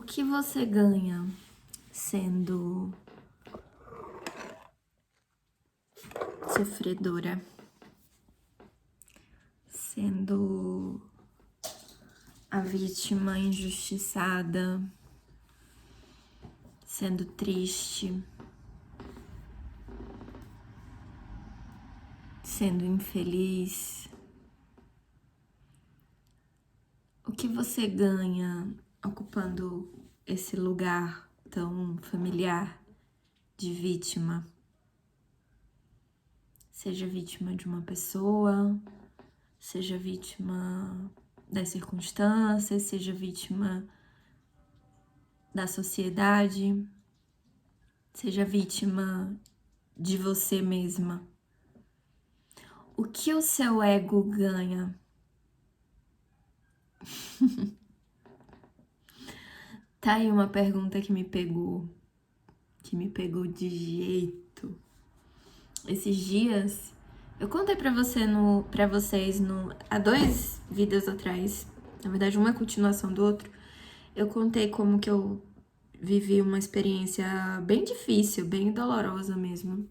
que você ganha sendo sofredora? Sendo a vítima injustiçada, sendo triste, sendo infeliz? O que você ganha ocupando esse lugar tão familiar de vítima? Seja vítima de uma pessoa, seja vítima das circunstâncias, seja vítima da sociedade, seja vítima de você mesma. O que o seu ego ganha? Tá aí uma pergunta que me pegou de jeito. Esses dias, eu contei pra vocês há 2 vídeos atrás, na verdade uma é continuação do outro, eu contei como que eu vivi uma experiência bem difícil, bem dolorosa mesmo.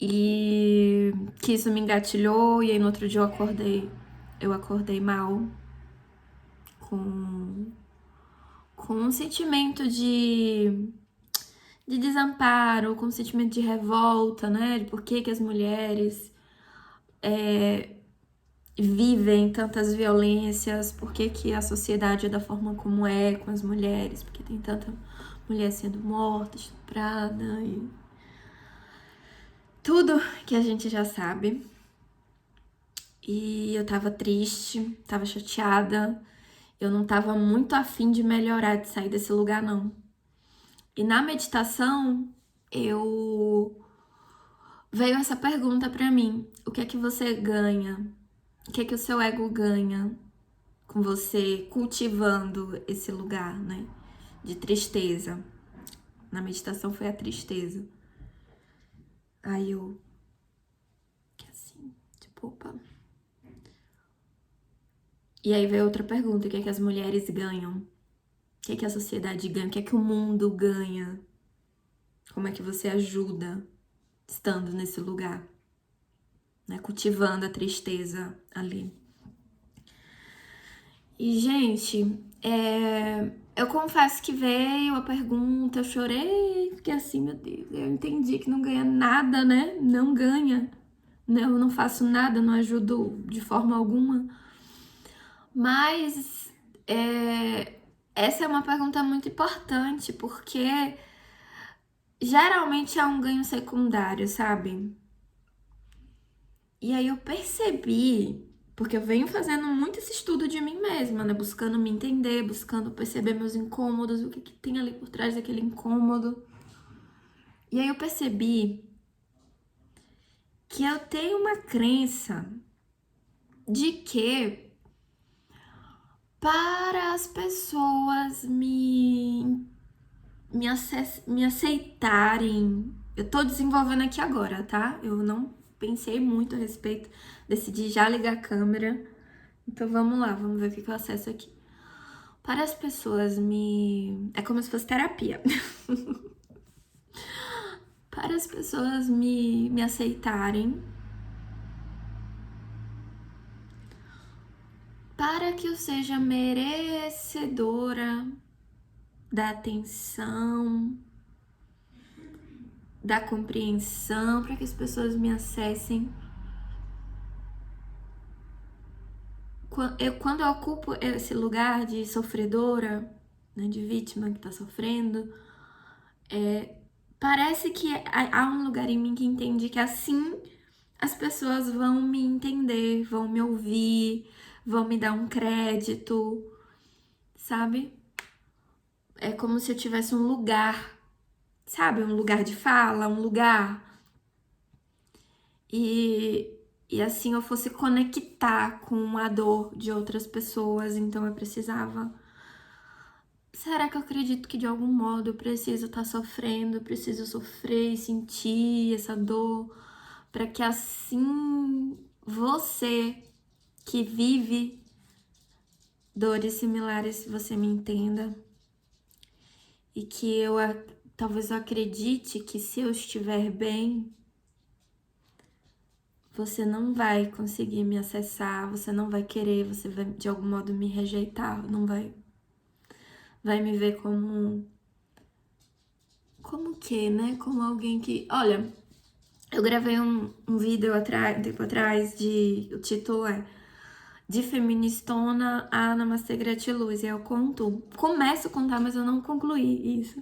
E que isso me engatilhou, e aí no outro dia eu acordei mal, com um sentimento de desamparo, com um sentimento de revolta, né? De por que as mulheres vivem tantas violências, por que a sociedade é da forma como é com as mulheres, porque tem tanta mulher sendo morta, estuprada e tudo que a gente já sabe. E eu tava triste, tava chateada, eu não tava muito afim de melhorar, de sair desse lugar, não. E na meditação, veio essa pergunta pra mim: o que é que você ganha? O que é que o seu ego ganha com você cultivando esse lugar, né? De tristeza. Na meditação foi a tristeza. Aí eu, que assim, tipo, opa. E aí veio outra pergunta: o que é que as mulheres ganham? O que é que a sociedade ganha? O que é que o mundo ganha? Como é que você ajuda estando nesse lugar, né? Cultivando a tristeza ali. E, gente, eu confesso que veio a pergunta, eu chorei, fiquei assim, meu Deus, eu entendi que não ganha nada, né? Não ganha, né? Eu não faço nada, não ajudo de forma alguma. Mas essa é uma pergunta muito importante, porque geralmente é um ganho secundário, sabe? E aí eu percebi, porque eu venho fazendo muito esse estudo de mim mesma, né? Buscando me entender, buscando perceber meus incômodos, o que tem ali por trás daquele incômodo. E aí eu percebi que eu tenho uma crença de que para as pessoas me aceitarem, eu tô desenvolvendo aqui agora, tá? Eu não pensei muito a respeito, decidi já ligar a câmera. Então vamos lá, vamos ver o que eu acesso aqui. Para as pessoas é como se fosse terapia. Para as pessoas me aceitarem, para que eu seja merecedora da atenção, da compreensão, para que as pessoas me acessem. Quando eu ocupo esse lugar de sofredora, né, de vítima que tá sofrendo, parece que há um lugar em mim que entende que assim as pessoas vão me entender, vão me ouvir, vão me dar um crédito, sabe? É como se eu tivesse um lugar, sabe? Um lugar de fala, um lugar. E assim eu fosse conectar com a dor de outras pessoas, então eu precisava. Será que eu acredito que de algum modo eu preciso estar sofrendo, eu preciso sofrer e sentir essa dor, para que assim você que vive dores similares você me entenda e que talvez eu acredite que se eu estiver bem, você não vai conseguir me acessar, você não vai querer, você vai de algum modo me rejeitar, não vai me ver como que, né? Como alguém que, olha, eu gravei um vídeo um tempo atrás o título é De Feministona a Namastê Gratiluz, e eu começo a contar, mas eu não concluí isso.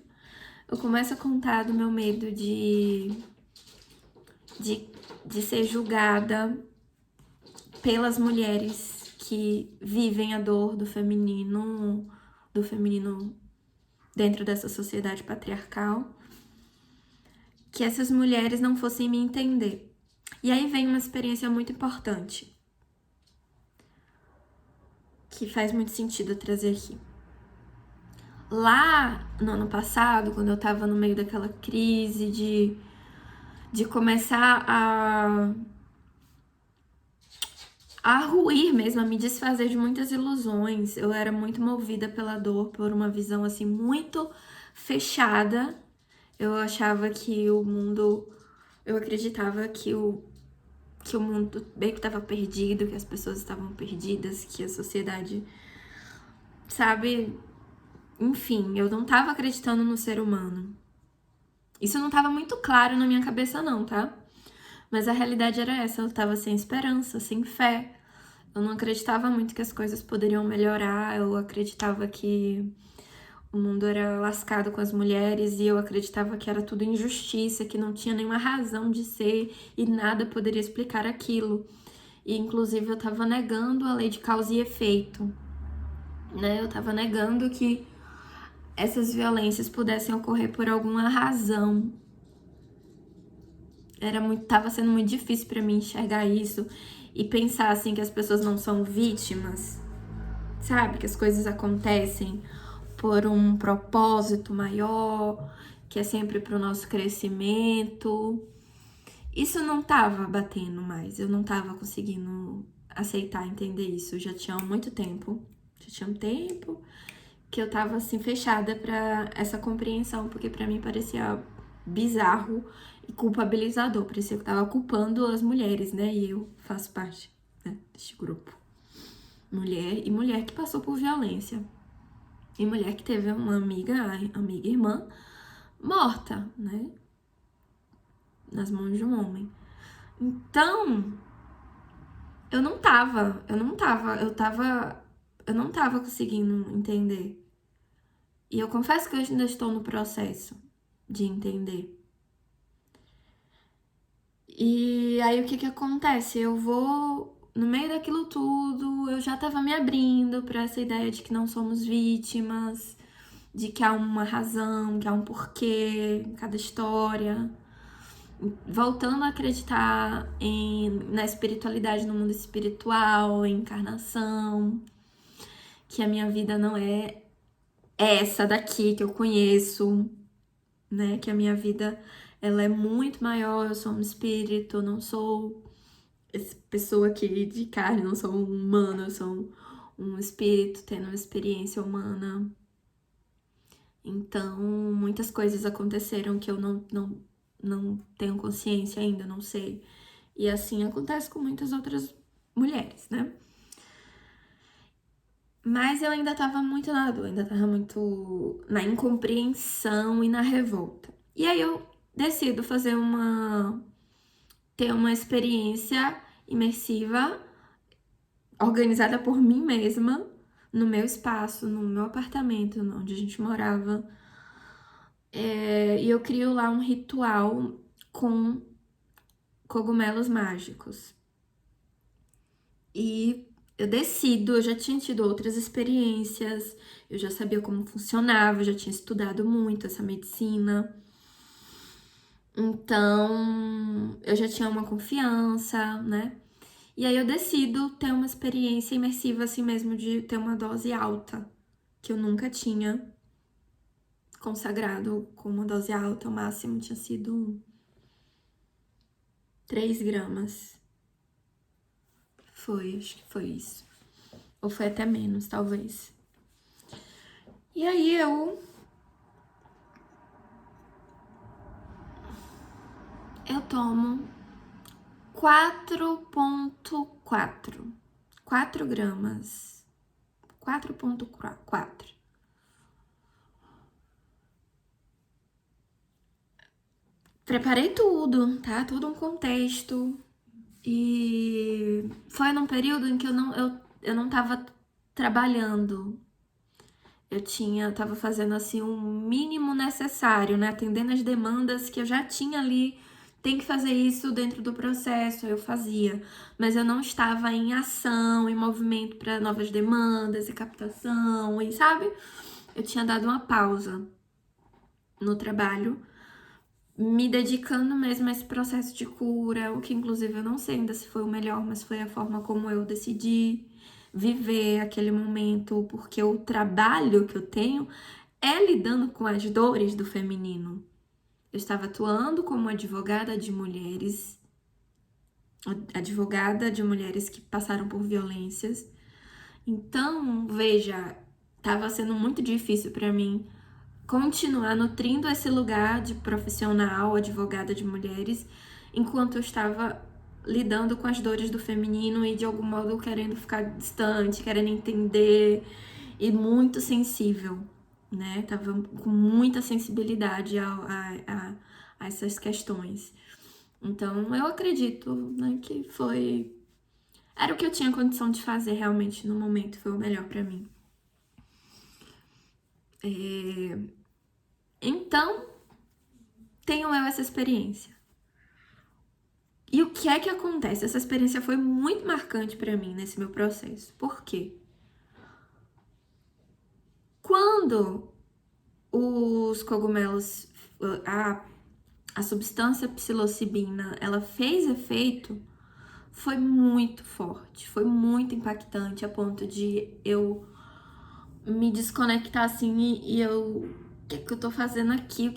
Eu começo a contar do meu medo de, de ser julgada pelas mulheres que vivem a dor do feminino dentro dessa sociedade patriarcal, que essas mulheres não fossem me entender. E aí vem uma experiência muito importante, que faz muito sentido eu trazer aqui. Lá no ano passado, quando eu tava no meio daquela crise de começar a ruir mesmo, a me desfazer de muitas ilusões. Eu era muito movida pela dor, por uma visão assim muito fechada. Eu achava que o mundo, eu acreditava que o mundo bem que estava perdido, que as pessoas estavam perdidas, que a sociedade, sabe? Enfim, eu não tava acreditando no ser humano. Isso não tava muito claro na minha cabeça não, tá? Mas a realidade era essa, eu tava sem esperança, sem fé. Eu não acreditava muito que as coisas poderiam melhorar, eu acreditava que o mundo era lascado com as mulheres e eu acreditava que era tudo injustiça, que não tinha nenhuma razão de ser e nada poderia explicar aquilo. E inclusive eu tava negando a lei de causa e efeito, né? Eu tava negando que essas violências pudessem ocorrer por alguma razão. Tava sendo muito difícil para mim enxergar isso e pensar assim que as pessoas não são vítimas, sabe? Que as coisas acontecem por um propósito maior, que é sempre pro nosso crescimento. Isso não tava batendo mais, eu não tava conseguindo aceitar, entender isso. Já tinha muito tempo, já tinha um tempo que eu tava assim fechada para essa compreensão, porque para mim parecia bizarro e culpabilizador, parecia que eu tava culpando as mulheres, né? E eu faço parte, né, deste grupo. Mulher que passou por violência. E mulher que teve uma amiga irmã, morta, né? Nas mãos de um homem. Então, eu não tava conseguindo entender. E eu confesso que eu ainda estou no processo de entender. E aí o que que acontece? Eu vou, no meio daquilo tudo, eu já tava me abrindo pra essa ideia de que não somos vítimas, de que há uma razão, que há um porquê em cada história. Voltando a acreditar na espiritualidade, no mundo espiritual, em encarnação, que a minha vida não é essa daqui que eu conheço, né? Que a minha vida, ela é muito maior, eu sou um espírito, eu não sou essa pessoa aqui de carne, não sou um humano, eu sou um espírito tendo uma experiência humana. Então, muitas coisas aconteceram que eu não tenho consciência ainda, não sei. E assim acontece com muitas outras mulheres, né? Mas eu ainda tava muito na dor, ainda tava muito na incompreensão e na revolta. E aí eu decido ter uma experiência imersiva organizada por mim mesma, no meu espaço, no meu apartamento, onde a gente morava. E eu crio lá um ritual com cogumelos mágicos. E eu já tinha tido outras experiências, eu já sabia como funcionava, eu já tinha estudado muito essa medicina. Então, eu já tinha uma confiança, né? E aí eu decido ter uma experiência imersiva assim mesmo, de ter uma dose alta, que eu nunca tinha consagrado com uma dose alta, o máximo tinha sido 3 gramas. Acho que foi isso. Ou foi até menos, talvez. E aí eu tomo 4,4. 4 gramas. 4,4. Preparei tudo, tá? Todo um contexto. E foi num período em que eu não tava trabalhando. Tava fazendo assim o mínimo necessário, né? Atendendo as demandas que eu já tinha ali. Tem que fazer isso dentro do processo, eu fazia. Mas eu não estava em ação, em movimento para novas demandas e captação, e sabe? Eu tinha dado uma pausa no trabalho, me dedicando mesmo a esse processo de cura, o que inclusive eu não sei ainda se foi o melhor, mas foi a forma como eu decidi viver aquele momento, porque o trabalho que eu tenho é lidando com as dores do feminino. Eu estava atuando como advogada de mulheres que passaram por violências. Então, veja, estava sendo muito difícil para mim continuar nutrindo esse lugar de profissional, advogada de mulheres, enquanto eu estava lidando com as dores do feminino e de algum modo querendo ficar distante, querendo entender e muito sensível, né? Tava com muita sensibilidade a essas questões. Então, eu acredito, né, que era o que eu tinha condição de fazer realmente no momento, foi o melhor para mim. Então, tenho eu essa experiência. E o que é que acontece? Essa experiência foi muito marcante para mim nesse meu processo. Por quê? Quando os cogumelos, a substância psilocibina, ela fez efeito, foi muito forte, foi muito impactante, a ponto de eu me desconectar assim e eu... O que é que eu tô fazendo aqui?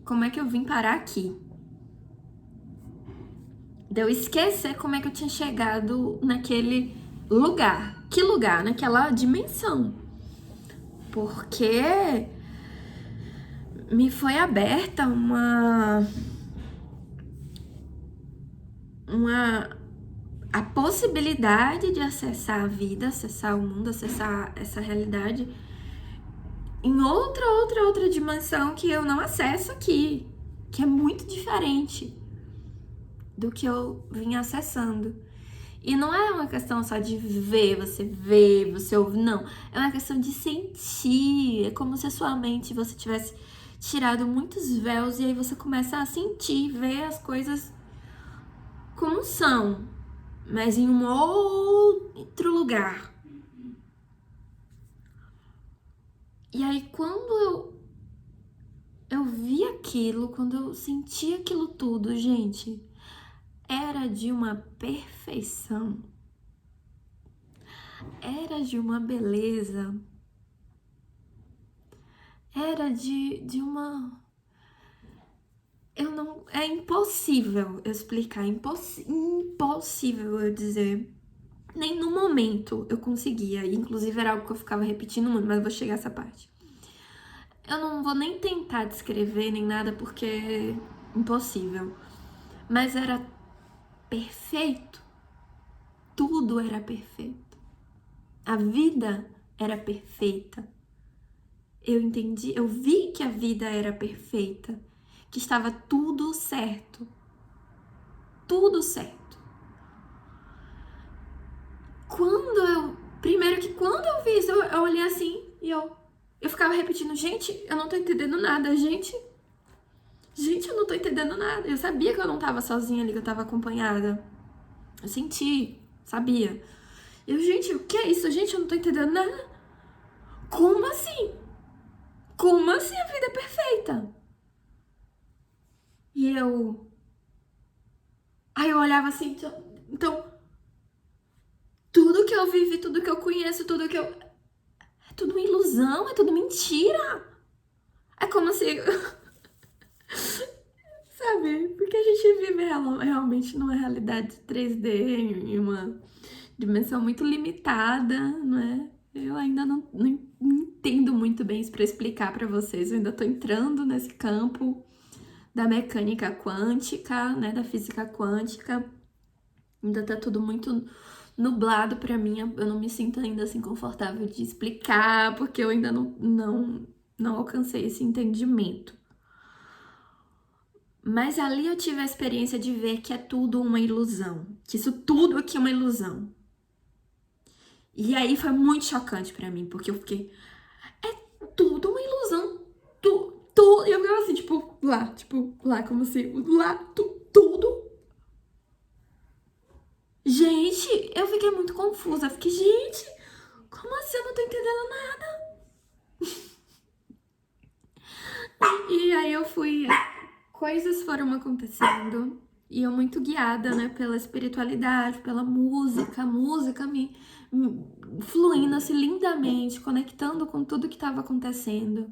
Como é que eu vim parar aqui? De eu esquecer como é que eu tinha chegado naquele lugar. Que lugar? Naquela dimensão. Porque me foi aberta a possibilidade de acessar a vida, acessar o mundo, acessar essa realidade em outra dimensão que eu não acesso aqui, que é muito diferente do que eu vim acessando. E não é uma questão só de ver, você ouve, não. É uma questão de sentir. É como se a sua mente, você tivesse tirado muitos véus e aí você começa a sentir, ver as coisas como são, mas em um outro lugar. E aí quando eu vi aquilo, quando eu senti aquilo tudo, gente, era de uma perfeição. Era de uma beleza. Era de uma... É impossível eu explicar, impossível eu dizer. Nem no momento eu conseguia, inclusive era algo que eu ficava repetindo muito, mas eu vou chegar a essa parte. Eu não vou nem tentar descrever nem nada porque é impossível, mas era perfeito, tudo era perfeito, a vida era perfeita. Eu entendi, eu vi que a vida era perfeita, que estava tudo certo. Tudo certo. Primeiro que quando eu vi isso, eu olhei assim e eu ficava repetindo, gente, eu não tô entendendo nada, gente, eu não tô entendendo nada. Eu sabia que eu não tava sozinha ali, que eu tava acompanhada. Eu senti, sabia. Gente, o que é isso? Gente, eu não tô entendendo nada. Como assim? Como assim a vida é perfeita? E eu... Aí eu olhava assim, então, tudo que eu vivi, tudo que eu conheço, tudo que eu... É tudo uma ilusão, é tudo mentira. É como se... Sabe? Porque a gente vive realmente numa realidade 3D, em uma dimensão muito limitada, não é? Eu ainda não entendo muito bem isso para explicar para vocês. Eu ainda tô entrando nesse campo da mecânica quântica, né, da física quântica. Ainda tá tudo muito nublado para mim. Eu não me sinto ainda assim confortável de explicar, porque eu ainda não alcancei esse entendimento. Mas ali eu tive a experiência de ver que é tudo uma ilusão, que isso tudo aqui é uma ilusão. E aí foi muito chocante pra mim, porque eu fiquei, é tudo uma ilusão, tudo. E eu ficava assim, tipo, lá, como se, lá, tudo. Gente, eu fiquei muito confusa, eu fiquei, gente, como assim? Eu não tô entendendo nada. E aí eu fui, coisas foram acontecendo, e eu muito guiada, né, pela espiritualidade, pela música, a música me fluindo assim lindamente, conectando com tudo que estava acontecendo.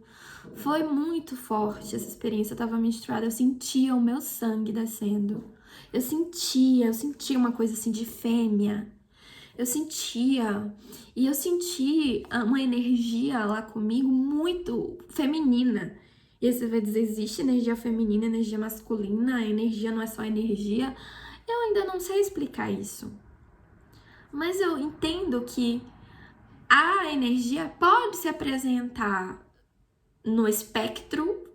Foi muito forte essa experiência, eu tava menstruada, eu sentia o meu sangue descendo. Eu sentia uma coisa assim de fêmea. Eu sentia, e eu senti uma energia lá comigo muito feminina. E aí você vai dizer, existe energia feminina, energia masculina, a energia não é só energia. Eu ainda não sei explicar isso. Mas eu entendo que a energia pode se apresentar no espectro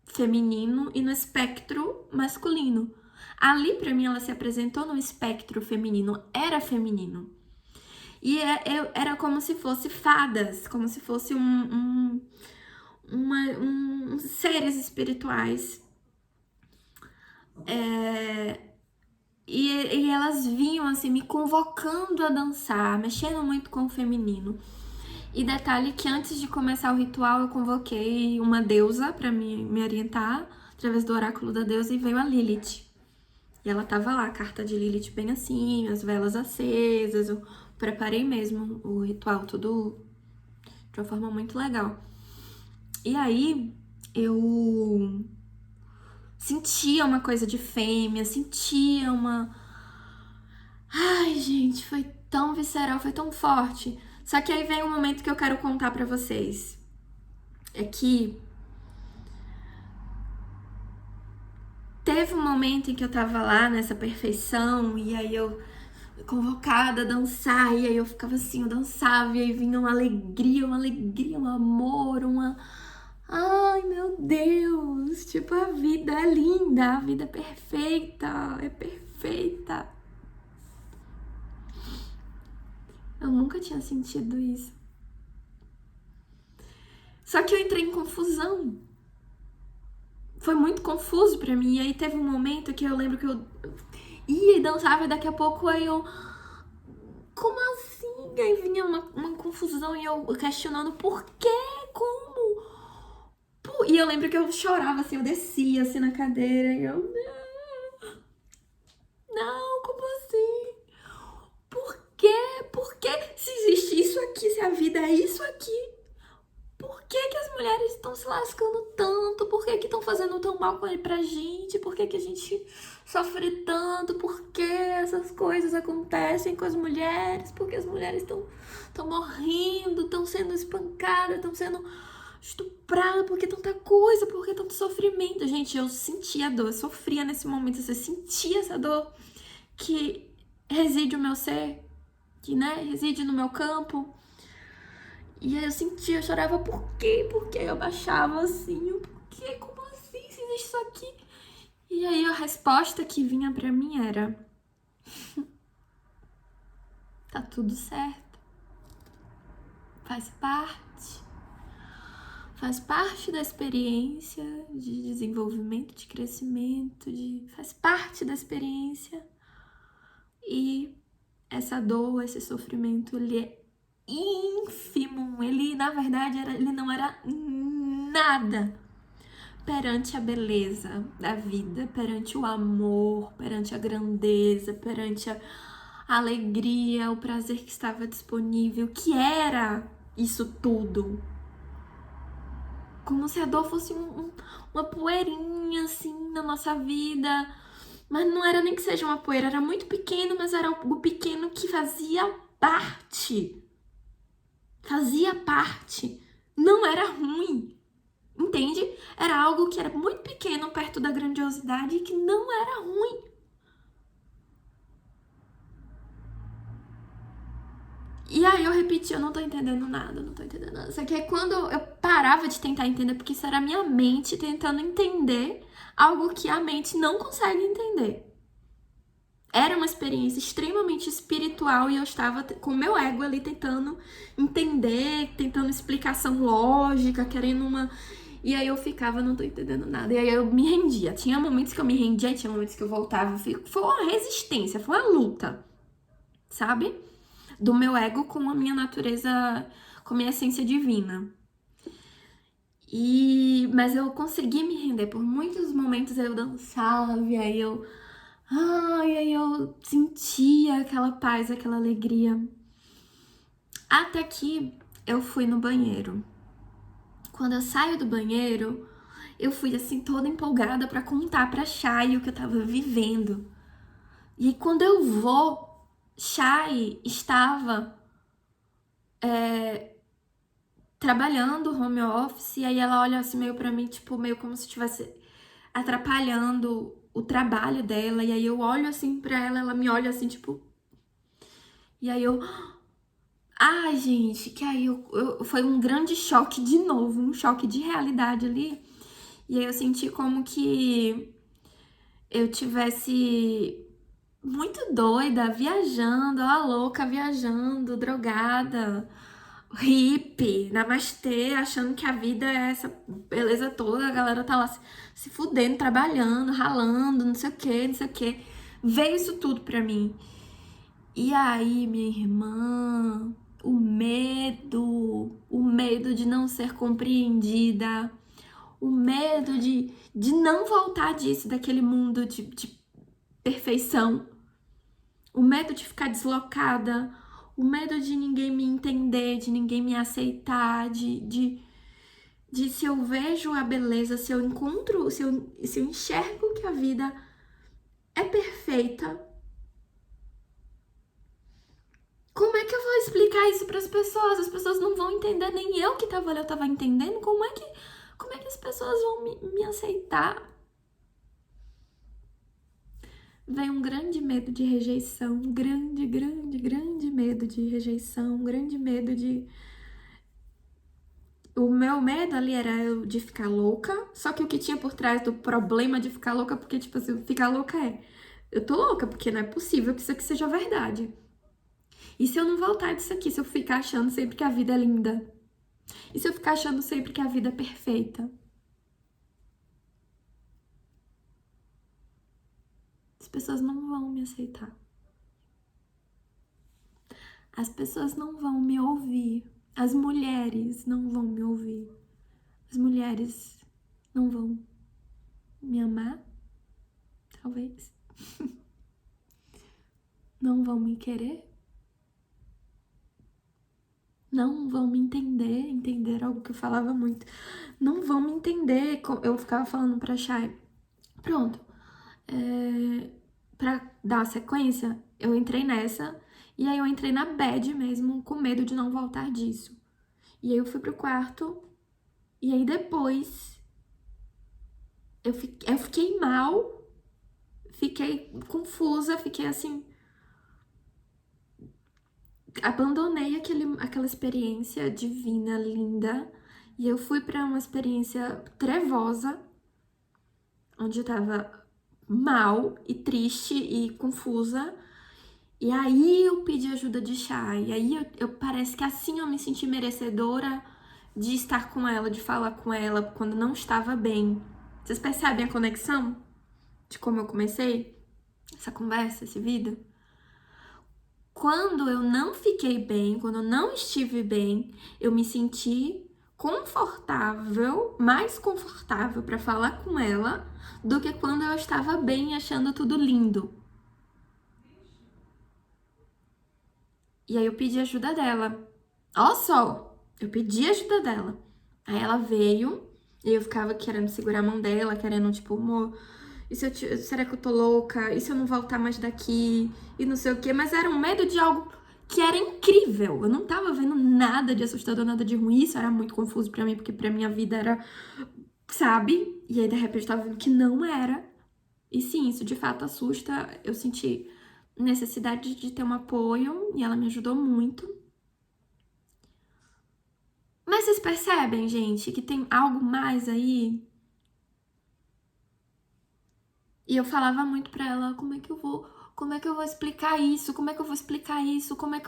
feminino e no espectro masculino. Ali, pra mim, ela se apresentou no espectro feminino, era feminino. E era como se fosse fadas, como se fosse seres espirituais. E elas vinham assim, me convocando a dançar, mexendo muito com o feminino. E detalhe que antes de começar o ritual, eu convoquei uma deusa para me orientar, através do oráculo da deusa, e veio a Lilith. E ela tava lá, a carta de Lilith bem assim, as velas acesas, eu preparei mesmo o ritual, tudo de uma forma muito legal. E aí, eu sentia uma coisa de fêmea, sentia uma... Ai, gente, foi tão visceral, foi tão forte. Só que aí vem um momento que eu quero contar pra vocês. É que teve um momento em que eu tava lá nessa perfeição, e aí eu convocada a dançar, e aí eu ficava assim, eu dançava, e aí vinha uma alegria, um amor, uma... Ai, meu Deus, tipo, a vida é linda, a vida é perfeita. Eu nunca tinha sentido isso. Só que eu entrei em confusão. Foi muito confuso pra mim, e aí teve um momento que eu lembro que eu ia e dançava, e daqui a pouco aí eu... Como assim? Aí vinha uma confusão e eu questionando por quê? Como? E eu lembro que eu chorava assim, eu descia assim na cadeira e eu... Não, como assim? Por quê? Por quê? Se existe isso aqui, se a vida é isso aqui, por que que as mulheres estão se lascando tanto? Por que que estão fazendo tão mal pra gente? Por que que a gente sofre tanto? Por que essas coisas acontecem com as mulheres? Por que as mulheres estão morrendo, estão sendo espancadas, estão sendo estupradas? Por que tanta coisa? Por que tanto sofrimento? Gente, eu sentia a dor, eu sofria nesse momento, eu sentia essa dor que reside o meu ser, que, né, reside no meu campo. E aí eu sentia, eu chorava, por quê? Por quê? Eu baixava assim, por quê? Como assim? Se existe isso aqui? E aí a resposta que vinha pra mim era: tá tudo certo. Faz parte. Faz parte da experiência de desenvolvimento, de crescimento, faz parte da experiência. E essa dor, esse sofrimento, ele é ínfimo. Ele, na verdade, ele não era nada perante a beleza da vida, perante o amor, perante a grandeza, perante a alegria, o prazer que estava disponível, que era isso tudo. Como se a dor fosse uma poeirinha assim na nossa vida, Mas não era nem que seja uma poeira, era muito pequeno, mas era algo pequeno que fazia parte. Fazia parte. Não era ruim. Entende? Era algo que era muito pequeno perto da grandiosidade e que não era ruim. E aí eu repeti, eu não tô entendendo nada, não tô entendendo nada. Só que aí quando eu parava de tentar entender, porque isso era a minha mente tentando entender algo que a mente não consegue entender. Era uma experiência extremamente espiritual e eu estava com o meu ego ali tentando entender, tentando explicação lógica, querendo uma... E aí eu ficava, não tô entendendo nada. E aí eu me rendia. Tinha momentos que eu me rendia e tinha momentos que eu voltava. Foi uma resistência, foi uma luta, sabe? Do meu ego com a minha natureza, com a minha essência divina. Mas eu consegui me render. Por muitos momentos eu dançava, e aí eu... Ai, aí eu sentia aquela paz, aquela alegria. Até que eu fui no banheiro. Quando eu saio do banheiro, eu fui assim toda empolgada pra contar pra Chay o que eu tava vivendo. E aí, quando eu vou, Chay estava trabalhando home office, e aí ela olha assim meio pra mim, tipo, meio como se estivesse atrapalhando o trabalho dela. E aí eu olho assim pra ela, ela me olha assim, tipo... E aí eu... Ai, gente, que aí foi um grande choque de novo, um choque de realidade ali. E aí eu senti como que eu tivesse muito doida, viajando, a louca viajando, drogada, hippie, namastê, achando que a vida é essa beleza toda, a galera tá lá se fudendo, trabalhando, ralando, não sei o que, não sei o que. Veio isso tudo pra mim. E aí, minha irmã, o medo de não ser compreendida, o medo de não voltar disso, daquele mundo de perfeição, o medo de ficar deslocada, o medo de ninguém me entender, de ninguém me aceitar, de se eu vejo a beleza, se eu encontro, se eu enxergo que a vida é perfeita, como é que eu vou explicar isso para as pessoas? As pessoas não vão entender, nem eu que tava ali, eu tava entendendo. Como é que as pessoas vão me aceitar? Vem um grande medo de rejeição, um grande, grande, grande medo de rejeição, um grande medo de... O meu medo ali era eu de ficar louca, só que o que tinha por trás do problema de ficar louca, porque, tipo assim, ficar louca eu tô louca, porque não é possível que isso aqui seja verdade. E se eu não voltar disso aqui, se eu ficar achando sempre que a vida é linda? E se eu ficar achando sempre que a vida é perfeita? As pessoas não vão me aceitar. As pessoas não vão me ouvir. As mulheres não vão me ouvir. As mulheres não vão me amar, talvez. Não vão me querer. Não vão me entender algo que eu falava muito. Não vão me entender. Eu ficava falando pra Chay, pronto, pra dar a sequência, eu entrei nessa, e aí eu entrei na bad mesmo, com medo de não voltar disso. E aí eu fui pro quarto, e aí depois eu fiquei mal, fiquei confusa, fiquei assim... Abandonei aquela experiência divina, linda, e eu fui pra uma experiência trevosa, onde eu tava mal e triste e confusa. E aí eu pedi ajuda de Chay, e aí eu parece que assim eu me senti merecedora de estar com ela, de falar com ela quando não estava bem. Vocês percebem a conexão de como eu comecei essa conversa, esse vídeo? Quando eu não fiquei bem, quando eu não estive bem, eu me senti confortável, mais confortável para falar com ela do que quando eu estava bem, achando tudo lindo. E aí eu pedi ajuda dela. Ó só, eu pedi ajuda dela. Aí ela veio e eu ficava querendo segurar a mão dela, querendo, tipo, amor, será que eu tô louca? E se eu não voltar mais daqui? E não sei o quê. Mas era um medo de algo que era incrível. Eu não tava vendo nada de assustador, nada de ruim. Isso era muito confuso pra mim, porque pra minha vida era, sabe? E aí, de repente, eu tava vendo que não era. E sim, isso de fato assusta. Eu senti necessidade de ter um apoio e ela me ajudou muito. Mas vocês percebem, gente, que tem algo mais aí? E eu falava muito pra ela, como é que eu vou explicar isso? Como é que eu vou explicar isso? Como é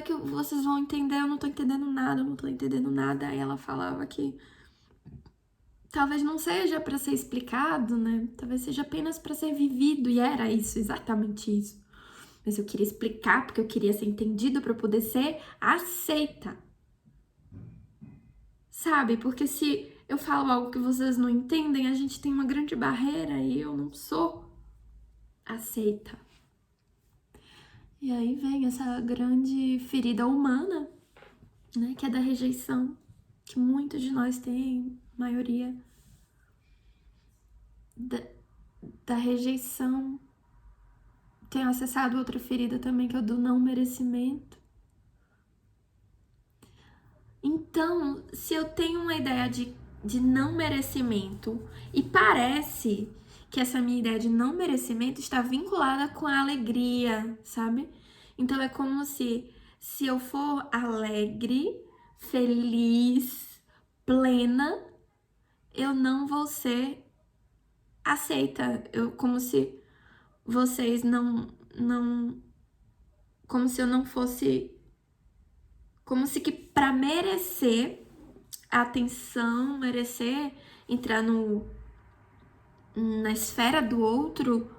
que vocês vão entender? Eu não tô entendendo nada, eu não tô entendendo nada. Aí ela falava que talvez não seja pra ser explicado, né? Talvez seja apenas pra ser vivido. E era isso, exatamente isso. Mas eu queria explicar porque eu queria ser entendido pra eu poder ser aceita. Sabe? Porque se eu falo algo que vocês não entendem, a gente tem uma grande barreira e eu não sou aceita. E aí vem essa grande ferida humana, né? Que é da rejeição, que muitos de nós têm, maioria. Da rejeição. Tenho acessado outra ferida também, que é o do não merecimento. Então, se eu tenho uma ideia de não merecimento, e parece que essa minha ideia de não merecimento está vinculada com a alegria, sabe? Então é como se eu for alegre, feliz, plena, eu não vou ser aceita. Como se vocês não, como se eu não fosse, como se que para merecer a atenção, merecer entrar na esfera do outro,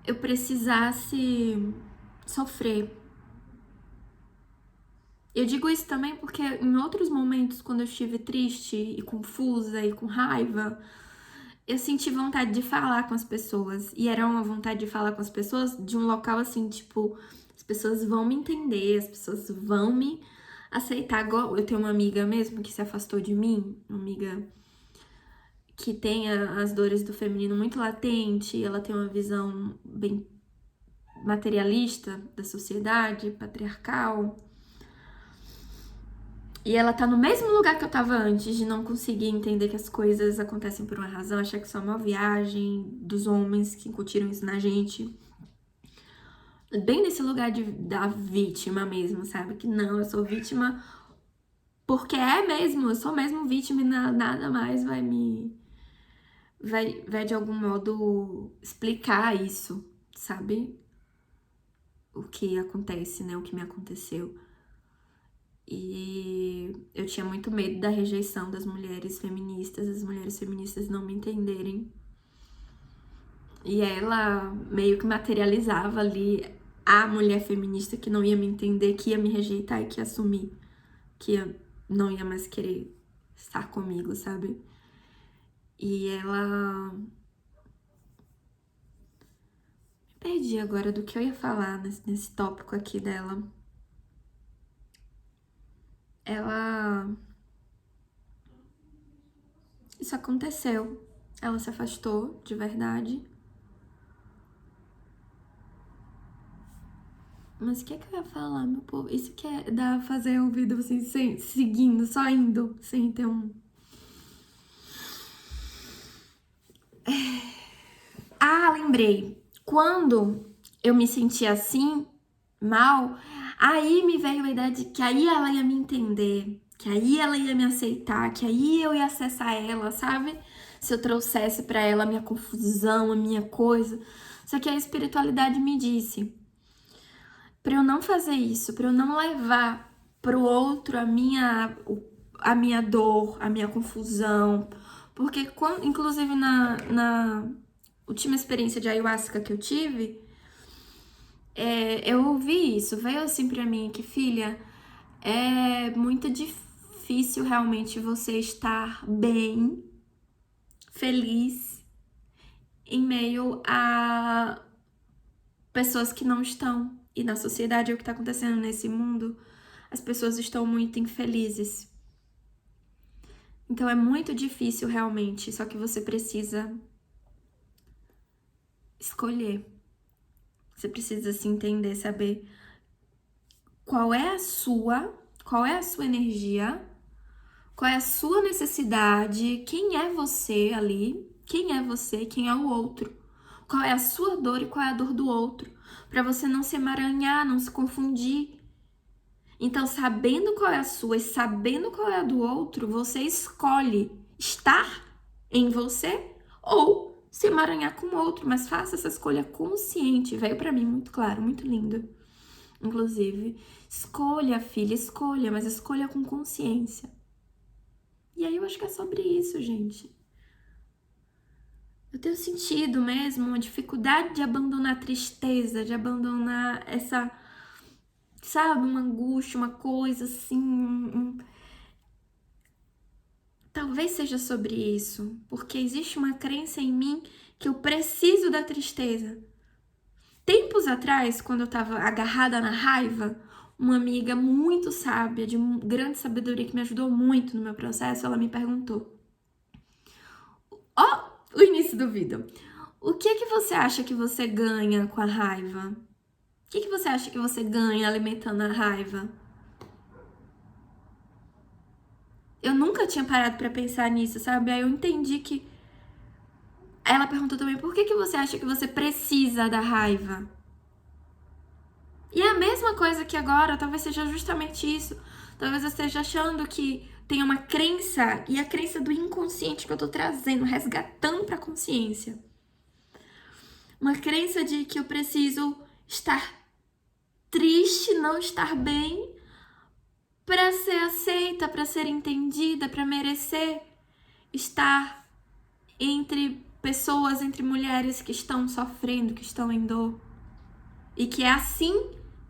eu precisasse sofrer. Eu digo isso também porque em outros momentos, quando eu estive triste e confusa e com raiva, eu senti vontade de falar com as pessoas. E era uma vontade de falar com as pessoas de um local assim, tipo, as pessoas vão me entender, as pessoas vão me aceitar. Eu tenho uma amiga mesmo que se afastou de mim, uma amiga que tem as dores do feminino muito latente, ela tem uma visão bem materialista da sociedade, patriarcal. E ela tá no mesmo lugar que eu tava antes, de não conseguir entender que as coisas acontecem por uma razão, achar que só é uma viagem dos homens que incutiram isso na gente. Bem nesse lugar da vítima mesmo, sabe? Que não, eu sou vítima porque é mesmo, eu sou mesmo vítima e nada mais vai de algum modo explicar isso, sabe? O que acontece, né? O que me aconteceu. E eu tinha muito medo da rejeição das mulheres feministas, as mulheres feministas não me entenderem. E ela meio que materializava ali a mulher feminista que não ia me entender, que ia me rejeitar e que ia assumir, não ia mais querer estar comigo, sabe? E ela... Me perdi agora do que eu ia falar nesse tópico aqui dela. Isso aconteceu. Ela se afastou de verdade. Mas o que eu ia falar, meu povo? Isso que é fazer o vídeo assim, seguindo, só indo, sem ter um... Ah, lembrei. Quando eu me senti assim, mal, aí me veio a ideia de que aí ela ia me entender, que aí ela ia me aceitar, que aí eu ia acessar ela, sabe? Se eu trouxesse pra ela a minha confusão, a minha coisa. Só que a espiritualidade me disse pra eu não fazer isso, pra eu não levar pro outro a minha dor, a minha confusão. Porque, inclusive, na última experiência de ayahuasca que eu tive, eu ouvi isso, veio assim pra mim, que filha, é muito difícil realmente você estar bem, feliz, em meio a pessoas que não estão. E na sociedade é o que tá acontecendo nesse mundo, as pessoas estão muito infelizes. Então é muito difícil realmente, só que você precisa escolher. Você precisa se entender, saber qual é a sua energia, qual é a sua necessidade, quem é você ali, quem é você, quem é o outro, qual é a sua dor e qual é a dor do outro, para você não se emaranhar, não se confundir. Então, sabendo qual é a sua e sabendo qual é a do outro, você escolhe estar em você ou se emaranhar com o outro, mas faça essa escolha consciente. Veio para mim muito claro, muito lindo. Inclusive, escolha, filha, escolha, mas escolha com consciência. E aí eu acho que é sobre isso, gente. Eu tenho sentido mesmo uma dificuldade de abandonar a tristeza, de abandonar essa, sabe, uma angústia, uma coisa assim. Talvez seja sobre isso, porque existe uma crença em mim que eu preciso da tristeza. Tempos atrás, quando eu tava agarrada na raiva, uma amiga muito sábia, de grande sabedoria, que me ajudou muito no meu processo, ela me perguntou: ó, o início do vídeo. O que você acha que você ganha com a raiva? O que você acha que você ganha alimentando a raiva? Eu nunca tinha parado pra pensar nisso, sabe? Aí eu entendi que... Ela perguntou também, por que você acha que você precisa da raiva? E é a mesma coisa que agora, talvez seja justamente isso. Talvez eu esteja achando que tem uma crença, e a crença do inconsciente que eu tô trazendo, resgatando pra consciência. Uma crença de que eu preciso estar triste, não estar bem, para ser aceita, para ser entendida, para merecer estar entre pessoas, entre mulheres que estão sofrendo, que estão em dor. E que é assim,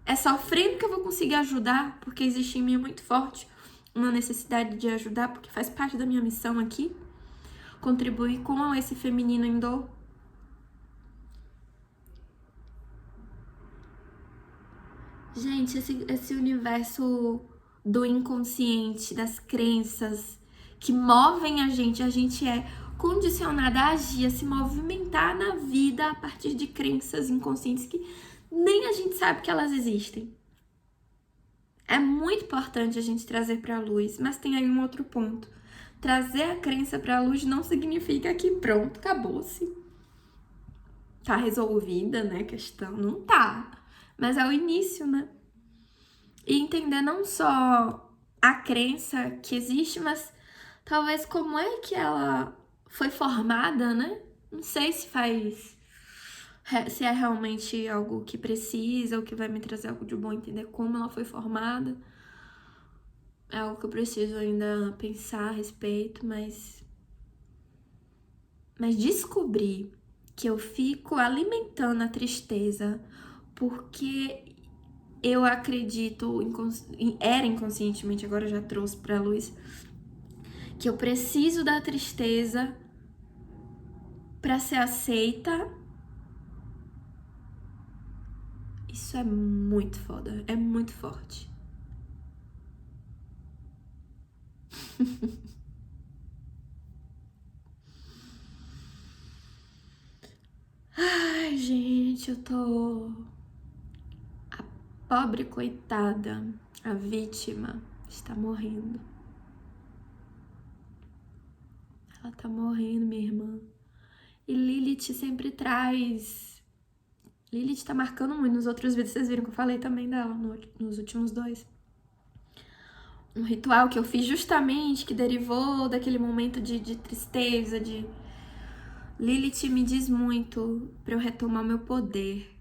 é sofrendo que eu vou conseguir ajudar, porque existe em mim muito forte uma necessidade de ajudar, porque faz parte da minha missão aqui, contribuir com esse feminino em dor. Gente, esse universo do inconsciente, das crenças que movem a gente é condicionada a agir, a se movimentar na vida a partir de crenças inconscientes que nem a gente sabe que elas existem. É muito importante a gente trazer para a luz, mas tem aí um outro ponto. Trazer a crença para a luz não significa que pronto, acabou-se. Tá resolvida, né, a questão? Não tá. Mas é o início, né? E entender não só a crença que existe, mas talvez como é que ela foi formada, né? Não sei se é realmente algo que precisa ou que vai me trazer algo de bom, entender como ela foi formada. É algo que eu preciso ainda pensar a respeito, mas descobrir que eu fico alimentando a tristeza porque eu acredito, era inconscientemente, agora eu já trouxe pra luz, que eu preciso da tristeza pra ser aceita. Isso é muito foda, é muito forte. Ai, gente, eu tô... A pobre coitada, a vítima, está morrendo. Ela tá morrendo, minha irmã. E Lilith sempre traz... Lilith tá marcando muito nos outros vídeos, vocês viram que eu falei também dela nos últimos 2. Um ritual que eu fiz justamente, que derivou daquele momento de tristeza, de... Lilith me diz muito pra eu retomar meu poder.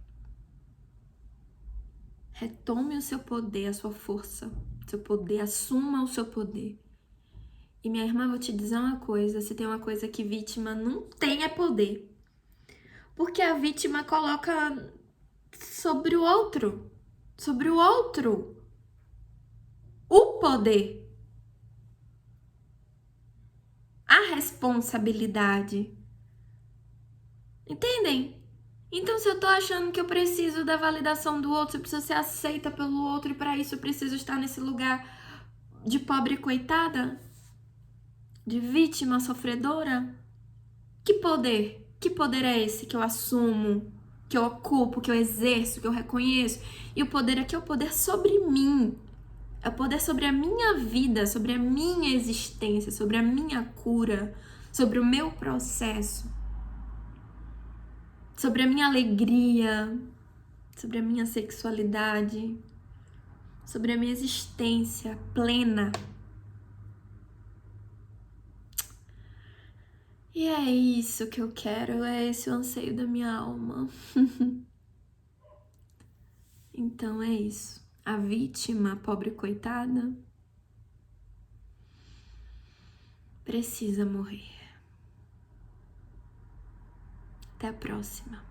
Retome o seu poder, a sua força, seu poder, assuma o seu poder. E minha irmã, vou te dizer uma coisa, se tem uma coisa que vítima não tem é poder. Porque a vítima coloca sobre o outro, o poder, a responsabilidade. Entendem? Então, se eu tô achando que eu preciso da validação do outro, se eu preciso ser aceita pelo outro e para isso eu preciso estar nesse lugar de pobre coitada, de vítima sofredora, que poder? Que poder é esse que eu assumo, que eu ocupo, que eu exerço, que eu reconheço? E o poder aqui é o poder sobre mim. É o poder sobre a minha vida, sobre a minha existência, sobre a minha cura, sobre o meu processo, sobre a minha alegria, sobre a minha sexualidade, sobre a minha existência plena. E é isso que eu quero, é esse o anseio da minha alma. Então é isso. A vítima, a pobre coitada, precisa morrer. Até a próxima.